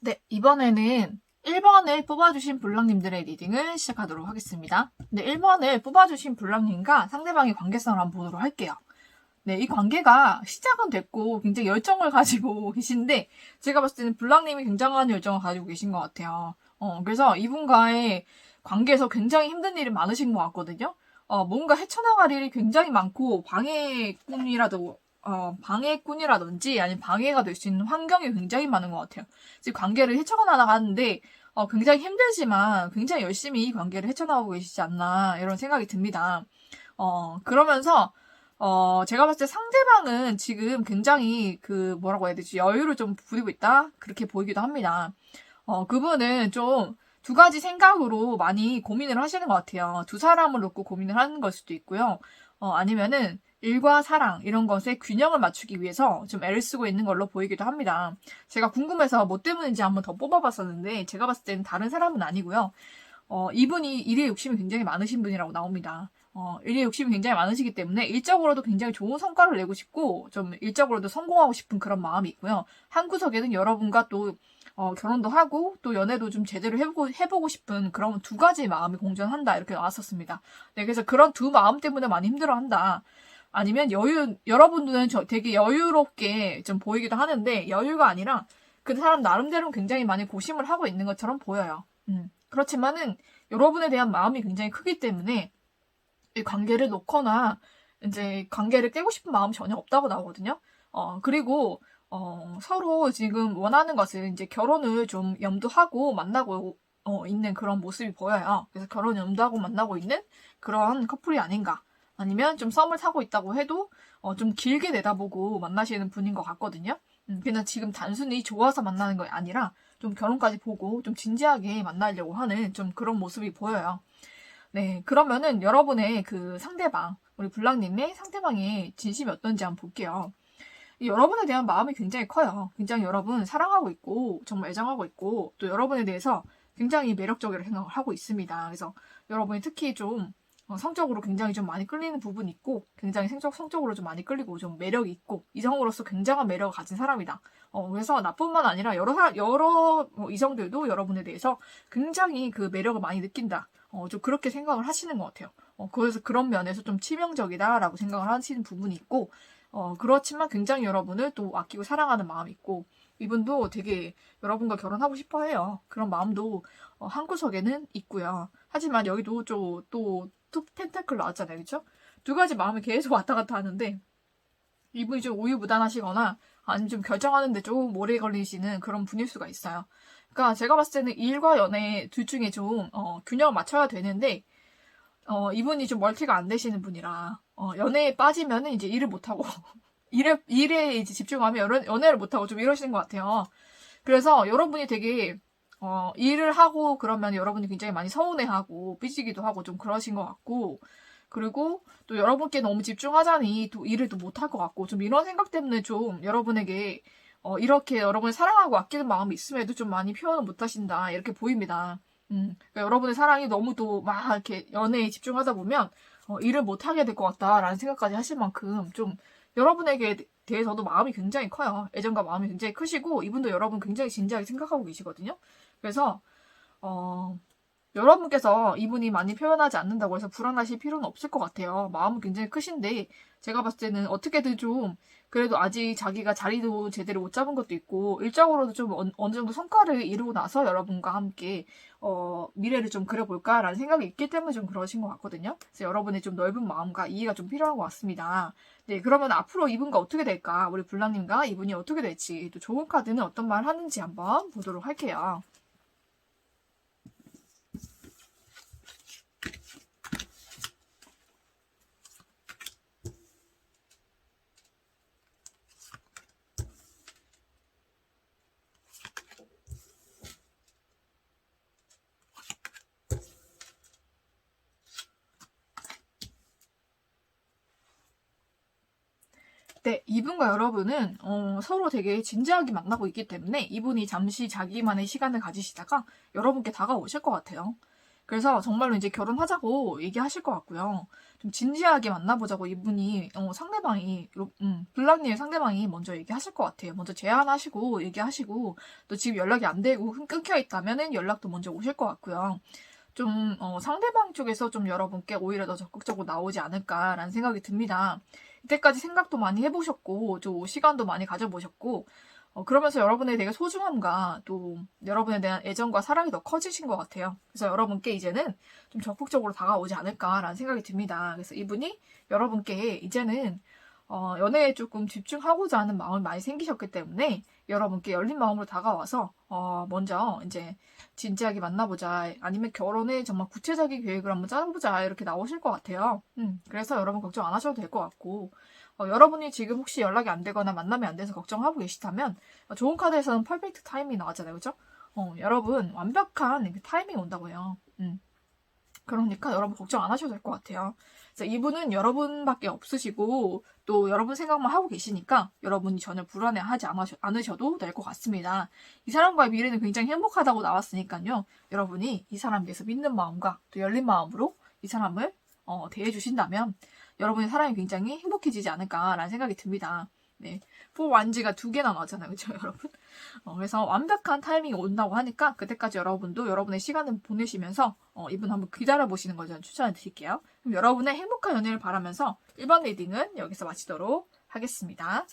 네, 이번에는 1번을 뽑아주신 블랑님들의 리딩을 시작하도록 하겠습니다. 네, 1번을 뽑아주신 블랑님과 상대방의 관계성을 한번 보도록 할게요. 네, 이 관계가 시작은 됐고 굉장히 열정을 가지고 계신데 제가 봤을 때는 블랑님이 굉장한 열정을 가지고 계신 것 같아요. 그래서 이분과의 관계에서 굉장히 힘든 일이 많으신 것 같거든요. 뭔가 헤쳐나갈 일이 굉장히 많고 방해꾼이라든지 아니면 방해가 될 수 있는 환경이 굉장히 많은 것 같아요. 지금 관계를 헤쳐나가는데 굉장히 힘들지만 굉장히 열심히 이 관계를 헤쳐나가고 계시지 않나 이런 생각이 듭니다. 그러면서 제가 봤을 때 상대방은 지금 굉장히 뭐라고 해야 되지? 여유를 좀 부리고 있다? 그렇게 보이기도 합니다. 그분은 좀 두 가지 생각으로 많이 고민을 하시는 것 같아요. 두 사람을 놓고 고민을 하는 걸 수도 있고요. 아니면은 일과 사랑 이런 것에 균형을 맞추기 위해서 좀 애를 쓰고 있는 걸로 보이기도 합니다. 제가 궁금해서 뭐 때문인지 한번 더 뽑아봤었는데 제가 봤을 때는 다른 사람은 아니고요. 이분이 일에 욕심이 굉장히 많으신 분이라고 나옵니다. 일에 욕심이 굉장히 많으시기 때문에 일적으로도 굉장히 좋은 성과를 내고 싶고 좀 일적으로도 성공하고 싶은 그런 마음이 있고요. 한 구석에는 여러분과 또 결혼도 하고 또 연애도 좀 제대로 해보고 싶은 그런 두 가지 마음이 공존한다 이렇게 나왔었습니다. 네, 그래서 그런 두 마음 때문에 많이 힘들어한다. 아니면 여러분들은 되게 여유롭게 좀 보이기도 하는데 여유가 아니라 그 사람 나름대로 굉장히 많이 고심을 하고 있는 것처럼 보여요. 그렇지만은 여러분에 대한 마음이 굉장히 크기 때문에 이 관계를 놓거나 이제 관계를 깨고 싶은 마음 전혀 없다고 나오거든요. 그리고 서로 지금 원하는 것은 이제 결혼을 좀 염두하고 만나고 있는 그런 모습이 보여요. 그래서 결혼 염두하고 만나고 있는 그런 커플이 아닌가. 아니면 좀 썸을 타고 있다고 해도 좀 길게 내다보고 만나시는 분인 것 같거든요. 그냥 지금 단순히 좋아서 만나는 게 아니라 좀 결혼까지 보고 좀 진지하게 만나려고 하는 좀 그런 모습이 보여요. 네, 그러면은 여러분의 그 상대방, 우리 블랑님의 상대방의 진심이 어떤지 한번 볼게요. 여러분에 대한 마음이 굉장히 커요. 굉장히 여러분 사랑하고 있고, 정말 애정하고 있고, 또 여러분에 대해서 굉장히 매력적이라고 생각을 하고 있습니다. 그래서 여러분이 특히 좀 성적으로 굉장히 좀 많이 끌리는 부분이 있고, 굉장히 성적으로 좀 많이 끌리고, 좀 매력이 있고, 이성으로서 굉장한 매력을 가진 사람이다. 그래서 나뿐만 아니라 여러 이성들도 여러분에 대해서 굉장히 그 매력을 많이 느낀다. 좀 그렇게 생각을 하시는 것 같아요. 그래서 그런 면에서 좀 치명적이다라고 생각을 하시는 부분이 있고, 그렇지만 굉장히 여러분을 또 아끼고 사랑하는 마음이 있고, 이분도 되게 여러분과 결혼하고 싶어 해요. 그런 마음도 한구석에는 있고요. 하지만 여기도 또 펜타클 나왔잖아요. 그쵸? 두 가지 마음이 계속 왔다 갔다 하는데, 이분이 좀 우유부단하시거나, 아니면 좀 결정하는데 좀 오래 걸리시는 그런 분일 수가 있어요. 그러니까 제가 봤을 때는 일과 연애 둘 중에 좀 균형을 맞춰야 되는데, 이분이 좀 멀티가 안 되시는 분이라, 연애에 빠지면은 이제 일을 못하고, 일에 이제 집중하면 연애를 못하고 좀 이러시는 것 같아요. 그래서 여러분이 되게, 일을 하고 그러면 여러분이 굉장히 많이 서운해하고, 삐지기도 하고 좀 그러신 것 같고, 그리고 또 여러분께 너무 집중하자니 또 일을 또 못할 것 같고, 좀 이런 생각 때문에 좀 여러분에게, 이렇게 여러분을 사랑하고 아끼는 마음이 있음에도 좀 많이 표현을 못 하신다. 이렇게 보입니다. 그러니까 여러분의 사랑이 너무 또 막 이렇게 연애에 집중하다 보면 일을 못 하게 될 것 같다라는 생각까지 하실 만큼 좀 여러분에게 대해서도 마음이 굉장히 커요. 애정과 마음이 굉장히 크시고 이분도 여러분 굉장히 진지하게 생각하고 계시거든요. 그래서 여러분께서 이분이 많이 표현하지 않는다고 해서 불안하실 필요는 없을 것 같아요. 마음은 굉장히 크신데 제가 봤을 때는 어떻게든 좀 그래도 아직 자기가 자리도 제대로 못 잡은 것도 있고 일적으로도 좀 어느 정도 성과를 이루고 나서 여러분과 함께 미래를 좀 그려볼까라는 생각이 있기 때문에 좀 그러신 것 같거든요. 그래서 여러분의 좀 넓은 마음과 이해가 좀 필요한 것 같습니다. 네, 그러면 앞으로 이분과 어떻게 될까? 우리 블랑님과 이분이 어떻게 될지 또 좋은 카드는 어떤 말 하는지 한번 보도록 할게요. 네, 이분과 여러분은 서로 되게 진지하게 만나고 있기 때문에 이분이 잠시 자기만의 시간을 가지시다가 여러분께 다가오실 것 같아요. 그래서 정말로 이제 결혼하자고 얘기하실 것 같고요. 좀 진지하게 만나보자고 이분이, 상대방이, 블락님의 상대방이 먼저 얘기하실 것 같아요. 먼저 제안하시고, 얘기하시고, 또 지금 연락이 안 되고 끊겨 있다면은 연락도 먼저 오실 것 같고요. 좀, 상대방 쪽에서 좀 여러분께 오히려 더 적극적으로 나오지 않을까라는 생각이 듭니다. 이때까지 생각도 많이 해보셨고, 또 시간도 많이 가져보셨고, 그러면서 여러분에 대해 소중함과 또 여러분에 대한 애정과 사랑이 더 커지신 것 같아요. 그래서 여러분께 이제는 좀 적극적으로 다가오지 않을까라는 생각이 듭니다. 그래서 이분이 여러분께 이제는 연애에 조금 집중하고자 하는 마음이 많이 생기셨기 때문에 여러분께 열린 마음으로 다가와서 먼저 이제 진지하게 만나보자, 아니면 결혼에 정말 구체적인 계획을 한번 짜보자, 이렇게 나오실 것 같아요. 그래서 여러분 걱정 안 하셔도 될 것 같고, 여러분이 지금 혹시 연락이 안 되거나 만남이 안 돼서 걱정하고 계시다면, 좋은 카드에서는 퍼펙트 타이밍이 나왔잖아요. 그죠? 여러분 완벽한 타이밍이 온다고 해요. 그러니까 여러분 걱정 안 하셔도 될 것 같아요. 그래서 이분은 여러분밖에 없으시고 또 여러분 생각만 하고 계시니까 여러분이 전혀 불안해하지 않으셔도 될 것 같습니다. 이 사람과의 미래는 굉장히 행복하다고 나왔으니까요. 여러분이 이 사람에 대해서 믿는 마음과 또 열린 마음으로 이 사람을 대해주신다면 여러분의 사랑이 굉장히 행복해지지 않을까라는 생각이 듭니다. 네, 4완지가 2개나 나왔잖아요. 그렇죠, 여러분? 그래서 완벽한 타이밍이 온다고 하니까 그때까지 여러분도 여러분의 시간을 보내시면서 이분 한번 기다려보시는 걸 저는 추천을 드릴게요. 그럼 여러분의 행복한 연애를 바라면서 1번 리딩은 여기서 마치도록 하겠습니다.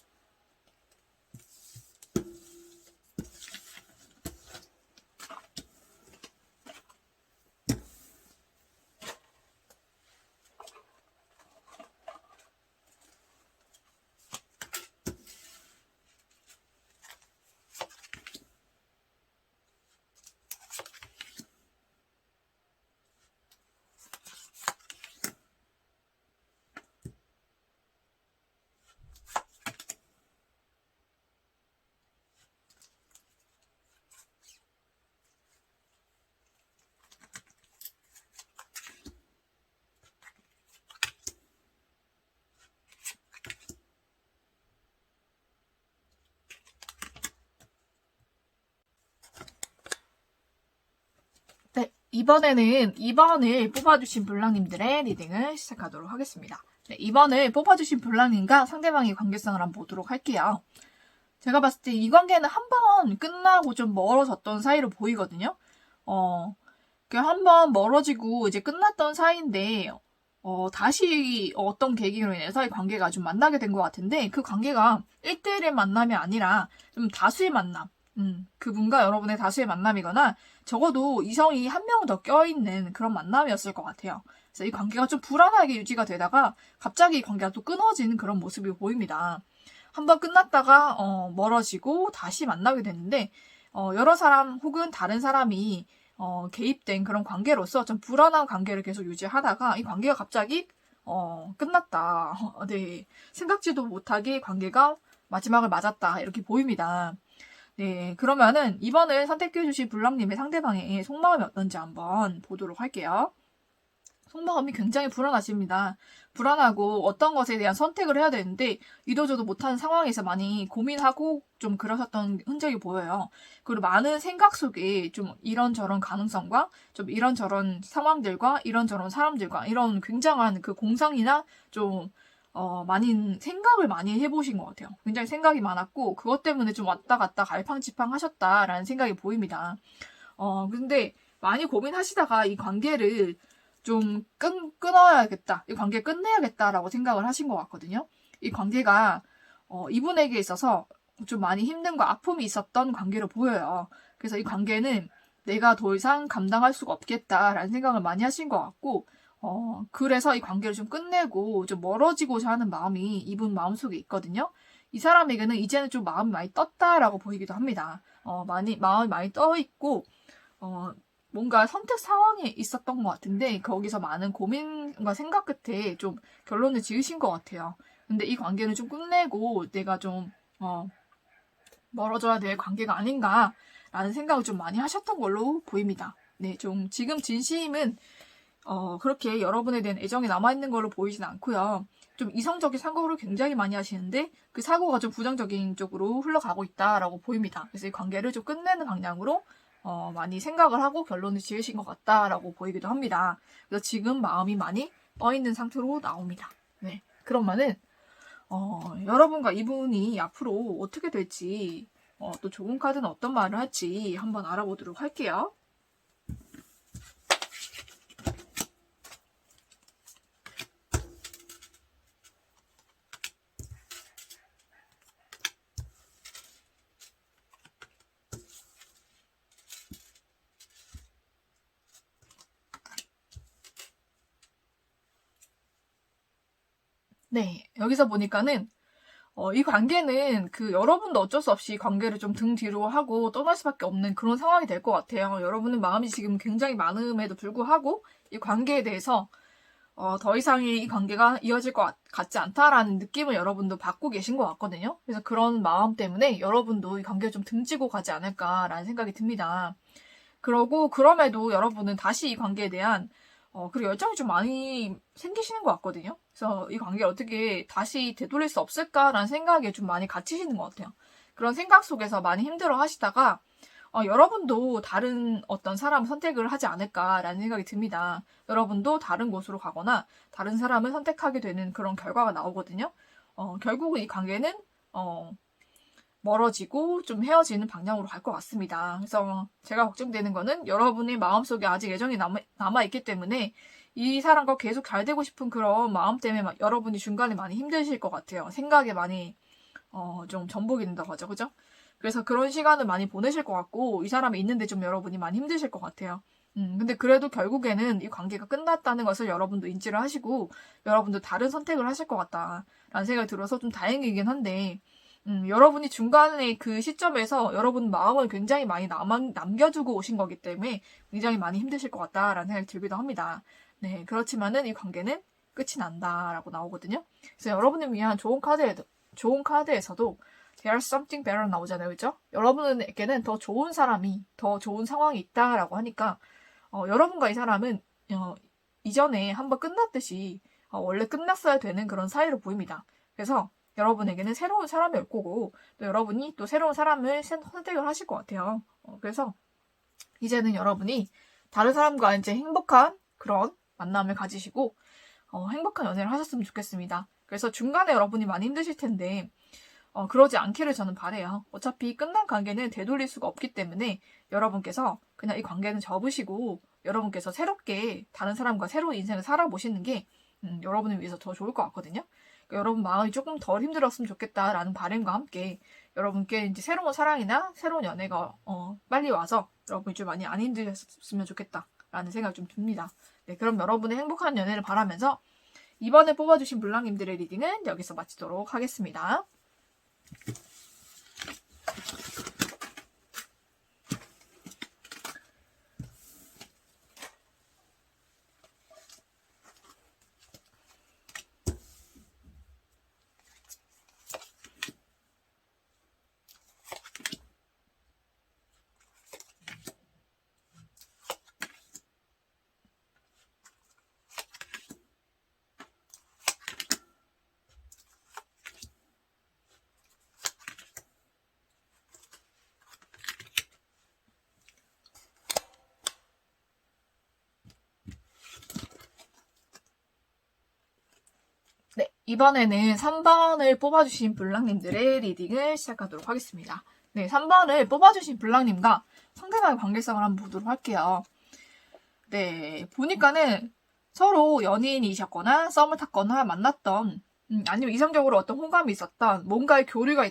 네, 이번에는 2번을 뽑아주신 블랑님들의 리딩을 시작하도록 하겠습니다. 네, 2번을 뽑아주신 블랑님과 상대방의 관계성을 한번 보도록 할게요. 제가 봤을 때 이 관계는 한 번 끝나고 좀 멀어졌던 사이로 보이거든요. 한 번 멀어지고 이제 끝났던 사이인데, 다시 어떤 계기로 인해서 이 관계가 좀 만나게 된 것 같은데, 그 관계가 1대1의 만남이 아니라 좀 다수의 만남, 그분과 여러분의 다수의 만남이거나 적어도 이성이 한 명 더 껴있는 그런 만남이었을 것 같아요. 그래서 이 관계가 좀 불안하게 유지가 되다가 갑자기 이 관계가 또 끊어지는 그런 모습이 보입니다. 한번 끝났다가 멀어지고 다시 만나게 됐는데 여러 사람 혹은 다른 사람이 개입된 그런 관계로서 좀 불안한 관계를 계속 유지하다가 이 관계가 갑자기 끝났다. 네, 생각지도 못하게 관계가 마지막을 맞았다. 이렇게 보입니다. 네, 그러면은 이번을 선택해주신 블랑님의 상대방의 속마음이 어떤지 한번 보도록 할게요. 속마음이 굉장히 불안하십니다. 불안하고 어떤 것에 대한 선택을 해야 되는데 이도저도 못하는 상황에서 많이 고민하고 좀 그러셨던 흔적이 보여요. 그리고 많은 생각 속에 좀 이런저런 가능성과 좀 이런저런 상황들과 이런저런 사람들과 이런 굉장한 그 공상이나 좀 많이 생각을 많이 해보신 것 같아요. 굉장히 생각이 많았고 그것 때문에 좀 왔다 갔다 갈팡지팡 하셨다라는 생각이 보입니다. 근데 많이 고민하시다가 이 관계를 좀 끊어야겠다. 이 관계 끝내야겠다라고 생각을 하신 것 같거든요. 이 관계가 이분에게 있어서 좀 많이 힘듦과 아픔이 있었던 관계로 보여요. 그래서 이 관계는 내가 더 이상 감당할 수가 없겠다라는 생각을 많이 하신 것 같고 그래서 이 관계를 좀 끝내고 좀 멀어지고자 하는 마음이 이분 마음속에 있거든요. 이 사람에게는 이제는 좀 마음이 많이 떴다라고 보이기도 합니다. 마음이 많이 떠 있고 뭔가 선택 상황에 있었던 것 같은데 거기서 많은 고민과 생각 끝에 좀 결론을 지으신 것 같아요. 근데 이 관계는 좀 끝내고 내가 좀 멀어져야 될 관계가 아닌가라는 생각을 좀 많이 하셨던 걸로 보입니다. 네, 좀 지금 진심은 그렇게 여러분에 대한 애정이 남아있는 걸로 보이진 않고요. 좀 이성적인 사고를 굉장히 많이 하시는데 그 사고가 좀 부정적인 쪽으로 흘러가고 있다라고 보입니다. 그래서 이 관계를 좀 끝내는 방향으로 많이 생각을 하고 결론을 지으신 것 같다라고 보이기도 합니다. 그래서 지금 마음이 많이 떠있는 상태로 나옵니다. 네. 그러면은 여러분과 이분이 앞으로 어떻게 될지, 또 좋은 카드는 어떤 말을 할지 한번 알아보도록 할게요. 네, 여기서 보니까는 이 관계는 여러분도 어쩔 수 없이 관계를 좀 등 뒤로 하고 떠날 수밖에 없는 그런 상황이 될 것 같아요. 여러분은 마음이 지금 굉장히 많음에도 불구하고 이 관계에 대해서 더 이상의 이 관계가 이어질 것 같지 않다라는 느낌을 여러분도 받고 계신 것 같거든요. 그래서 그런 마음 때문에 여러분도 이 관계를 좀 등지고 가지 않을까라는 생각이 듭니다. 그럼에도 여러분은 다시 이 관계에 대한 그리고 열정이 좀 많이 생기시는 것 같거든요. 그래서 이 관계를 어떻게 다시 되돌릴 수 없을까라는 생각에 좀 많이 갇히시는 것 같아요. 그런 생각 속에서 많이 힘들어 하시다가 여러분도 다른 어떤 사람을 선택을 하지 않을까라는 생각이 듭니다. 여러분도 다른 곳으로 가거나 다른 사람을 선택하게 되는 그런 결과가 나오거든요. 결국은 이 관계는 멀어지고 좀 헤어지는 방향으로 갈 것 같습니다. 그래서 제가 걱정되는 거는 여러분의 마음속에 아직 애정이 남아있기 때문에 이 사람과 계속 잘 되고 싶은 그런 마음 때문에 여러분이 중간에 많이 힘드실 것 같아요. 생각에 많이 좀 전복이 된다고 하죠. 그죠? 그래서 그런 시간을 많이 보내실 것 같고 이 사람이 있는데 좀 여러분이 많이 힘드실 것 같아요. 근데 그래도 결국에는 이 관계가 끝났다는 것을 여러분도 인지를 하시고 여러분도 다른 선택을 하실 것 같다라는 생각이 들어서 좀 다행이긴 한데 여러분이 중간에 그 시점에서 여러분 마음을 굉장히 많이 남겨두고 오신 거기 때문에 굉장히 많이 힘드실 것 같다라는 생각이 들기도 합니다. 네, 그렇지만은 이 관계는 끝이 난다라고 나오거든요. 그래서 여러분을 위한 좋은 카드에서도 There's something better 나오잖아요. 그죠? 여러분에게는 더 좋은 사람이, 더 좋은 상황이 있다라고 하니까, 여러분과 이 사람은, 이전에 한번 끝났듯이, 원래 끝났어야 되는 그런 사이로 보입니다. 그래서 여러분에게는 새로운 사람이 올 거고, 또 여러분이 또 새로운 사람을 선택을 하실 것 같아요. 그래서 이제는 여러분이 다른 사람과 이제 행복한 그런 만남을 가지시고, 행복한 연애를 하셨으면 좋겠습니다. 그래서 중간에 여러분이 많이 힘드실 텐데, 그러지 않기를 저는 바래요. 어차피 끝난 관계는 되돌릴 수가 없기 때문에 여러분께서 그냥 이 관계는 접으시고 여러분께서 새롭게 다른 사람과 새로운 인생을 살아보시는 게 여러분을 위해서 더 좋을 것 같거든요. 그러니까 여러분 마음이 조금 덜 힘들었으면 좋겠다라는 바람과 함께 여러분께 이제 새로운 사랑이나 새로운 연애가 빨리 와서 여러분이 좀 많이 안 힘드셨으면 좋겠다라는 생각이 좀 듭니다. 네, 그럼 여러분의 행복한 연애를 바라면서 이번에 뽑아주신 블랑님들의 리딩은 여기서 마치도록 하겠습니다. 네, 이번에는 3번을 뽑아주신 블랑님들의 리딩을 시작하도록 하겠습니다. 네, 3번을 뽑아주신 블랑님과 상대방의 관계성을 한번 보도록 할게요. 네, 보니까는 서로 연인이셨거나 썸을 탔거나 만났던 아니면 이성적으로 어떤 호감이 있었던 뭔가의 교류가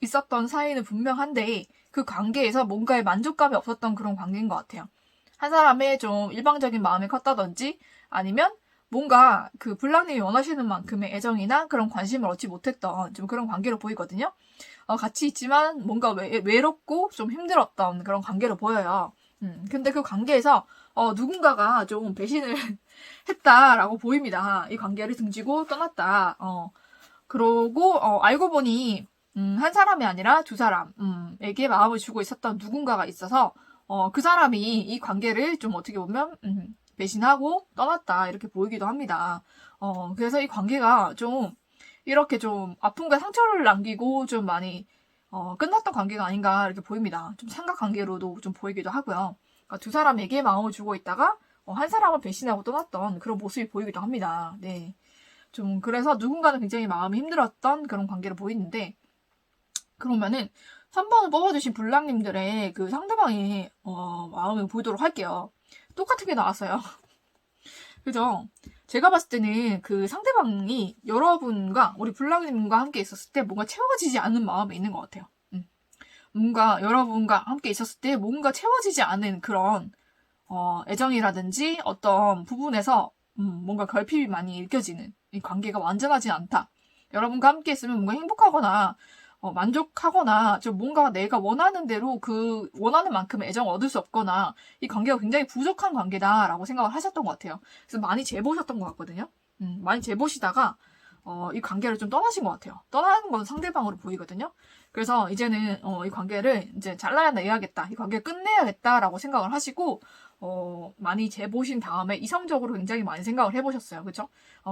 있었던 사이는 분명한데 그 관계에서 뭔가의 만족감이 없었던 그런 관계인 것 같아요. 한 사람의 좀 일방적인 마음이 컸다든지 아니면 뭔가 그 블랑님이 원하시는 만큼의 애정이나 그런 관심을 얻지 못했던 좀 그런 관계로 보이거든요. 같이 있지만 뭔가 외롭고 좀 힘들었던 그런 관계로 보여요. 근데 그 관계에서 누군가가 좀 배신을 했다라고 보입니다. 이 관계를 등지고 떠났다. 그러고 알고 보니 한 사람이 아니라 두 사람에게 마음을 주고 있었던 누군가가 있어서 그 사람이 이 관계를 좀 어떻게 보면 배신하고 떠났다 이렇게 보이기도 합니다. 그래서 이 관계가 좀 이렇게 좀 아픔과 상처를 남기고 좀 많이 끝났던 관계가 아닌가 이렇게 보입니다. 좀 삼각관계로도 좀 보이기도 하고요. 그러니까 두 사람에게 마음을 주고 있다가 한 사람을 배신하고 떠났던 그런 모습이 보이기도 합니다. 네. 좀 그래서 누군가는 굉장히 마음이 힘들었던 그런 관계로 보이는데, 그러면은 3번을 뽑아주신 블랑님들의 그 상대방의 마음을 보도록 할게요. 똑같은 게 나왔어요. 그죠? 제가 봤을 때는 그 상대방이 여러분과 우리 블랑님과 함께 있었을 때 뭔가 채워지지 않는 마음이 있는 것 같아요. 뭔가 여러분과 함께 있었을 때 뭔가 채워지지 않은 그런 애정이라든지 어떤 부분에서 뭔가 결핍이 많이 느껴지는, 이 관계가 완전하지 않다. 여러분과 함께 있으면 뭔가 행복하거나 만족하거나 좀 뭔가 내가 원하는 대로 그 원하는 만큼의 애정을 얻을 수 없거나 이 관계가 굉장히 부족한 관계다라고 생각을 하셨던 것 같아요. 그래서 많이 재보셨던 것 같거든요. 많이 재보시다가 이 관계를 좀 떠나신 것 같아요. 떠나는 건 상대방으로 보이거든요. 그래서 이제는 이 관계를 이제 잘라내야겠다, 이 관계를 끝내야겠다라고 생각을 하시고 많이 재보신 다음에 이성적으로 굉장히 많이 생각을 해보셨어요. 그죠?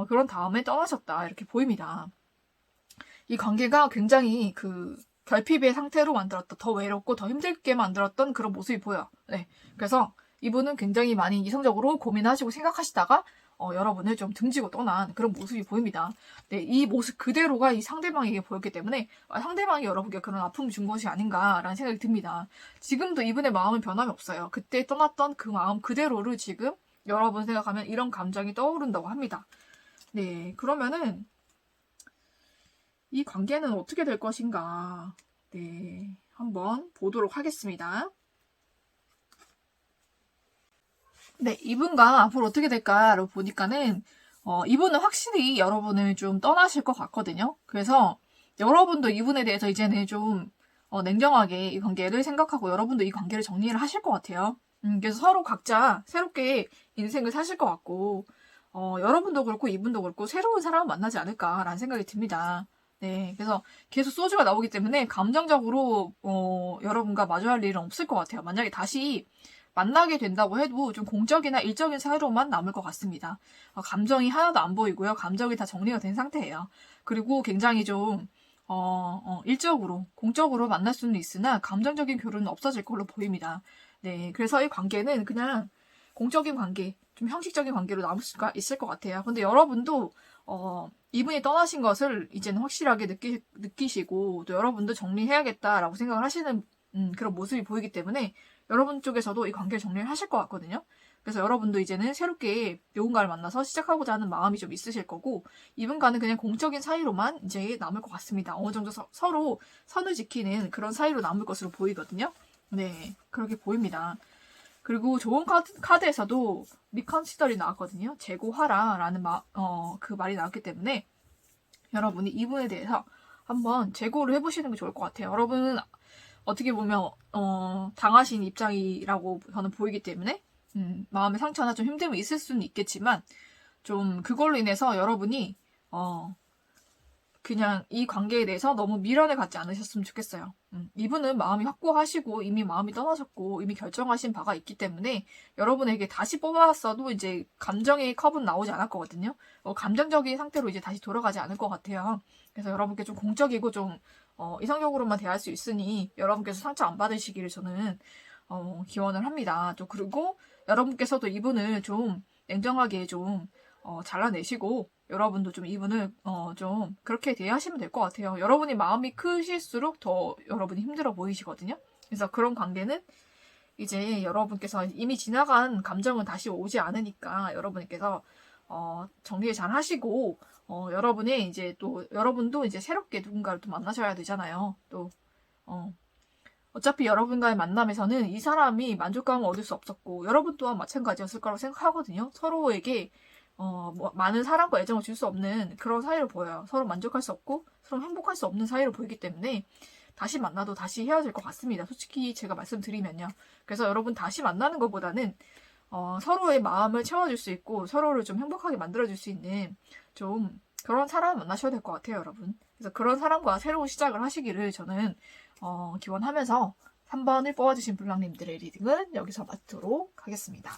그런 다음에 떠나셨다 이렇게 보입니다. 이 관계가 굉장히 그 결핍의 상태로 만들었던, 더 외롭고 더 힘들게 만들었던 그런 모습이 보여요. 네. 그래서 이분은 굉장히 많이 이성적으로 고민하시고 생각하시다가 여러분을 좀 등지고 떠난 그런 모습이 보입니다. 네, 이 모습 그대로가 이 상대방에게 보였기 때문에 상대방이 여러분께 그런 아픔을 준 것이 아닌가라는 생각이 듭니다. 지금도 이분의 마음은 변함이 없어요. 그때 떠났던 그 마음 그대로를 지금 여러분 생각하면 이런 감정이 떠오른다고 합니다. 네, 그러면은 이 관계는 어떻게 될 것인가? 네, 한번 보도록 하겠습니다. 네, 이분과 앞으로 어떻게 될까를 보니까는 이분은 확실히 여러분을 좀 떠나실 것 같거든요. 그래서 여러분도 이분에 대해서 이제는 좀 냉정하게 이 관계를 생각하고 여러분도 이 관계를 정리를 하실 것 같아요. 그래서 서로 각자 새롭게 인생을 사실 것 같고 여러분도 그렇고 이분도 그렇고 새로운 사람을 만나지 않을까라는 생각이 듭니다. 네, 그래서 계속 소주가 나오기 때문에 감정적으로 여러분과 마주할 일은 없을 것 같아요. 만약에 다시 만나게 된다고 해도 좀 공적이나 일적인 사이로만 남을 것 같습니다. 감정이 하나도 안 보이고요. 감정이 다 정리가 된 상태예요. 그리고 굉장히 좀 일적으로, 공적으로 만날 수는 있으나 감정적인 교류는 없어질 걸로 보입니다. 네, 그래서 이 관계는 그냥 공적인 관계, 좀 형식적인 관계로 남을 수가 있을 것 같아요. 근데 여러분도 이분이 떠나신 것을 이제는 확실하게 느끼시고 또 여러분도 정리해야겠다라고 생각을 하시는 그런 모습이 보이기 때문에 여러분 쪽에서도 이 관계를 정리를 하실 것 같거든요. 그래서 여러분도 이제는 새롭게 누군가를 만나서 시작하고자 하는 마음이 좀 있으실 거고, 이분과는 그냥 공적인 사이로만 이제 남을 것 같습니다. 어느 정도 서로 선을 지키는 그런 사이로 남을 것으로 보이거든요. 네, 그렇게 보입니다. 그리고 좋은 카드에서도 리컨시더리 나왔거든요. 재고하라라는 그 말이 나왔기 때문에 여러분이 이분에 대해서 한번 재고를 해보시는 게 좋을 것 같아요. 여러분은 어떻게 보면 당하신 입장이라고 저는 보이기 때문에 마음의 상처나 좀 힘듦이 있을 수는 있겠지만 좀 그걸로 인해서 여러분이 그냥 이 관계에 대해서 너무 미련을 갖지 않으셨으면 좋겠어요. 이분은 마음이 확고하시고 이미 마음이 떠나셨고 이미 결정하신 바가 있기 때문에 여러분에게 다시 뽑아왔어도 이제 감정의 컵은 나오지 않을 거거든요. 감정적인 상태로 이제 다시 돌아가지 않을 것 같아요. 그래서 여러분께 좀 공적이고 좀 이성적으로만 대할 수 있으니 여러분께서 상처 안 받으시기를 저는 기원을 합니다. 또 그리고 여러분께서도 이분을 좀 냉정하게 좀 잘라내시고 여러분도 좀 이분을 좀 그렇게 대하시면 될 것 같아요. 여러분이 마음이 크실수록 더 여러분이 힘들어 보이시거든요. 그래서 그런 관계는 이제 여러분께서 이미 지나간 감정은 다시 오지 않으니까 여러분께서 정리를 잘 하시고 여러분의 이제 또 여러분도 이제 새롭게 누군가를 또 만나셔야 되잖아요. 또 어차피 여러분과의 만남에서는 이 사람이 만족감을 얻을 수 없었고 여러분 또한 마찬가지였을 거라고 생각하거든요. 서로에게 많은 사랑과 애정을 줄 수 없는 그런 사이로 보여요. 서로 만족할 수 없고 서로 행복할 수 없는 사이로 보이기 때문에 다시 만나도 다시 헤어질 것 같습니다. 솔직히 제가 말씀드리면요. 그래서 여러분 다시 만나는 것보다는 서로의 마음을 채워줄 수 있고 서로를 좀 행복하게 만들어줄 수 있는 좀 그런 사람을 만나셔야 될 것 같아요, 여러분. 그래서 그런 사람과 새로운 시작을 하시기를 저는 기원하면서 3번을 뽑아주신 블랑님들의 리딩은 여기서 마치도록 하겠습니다.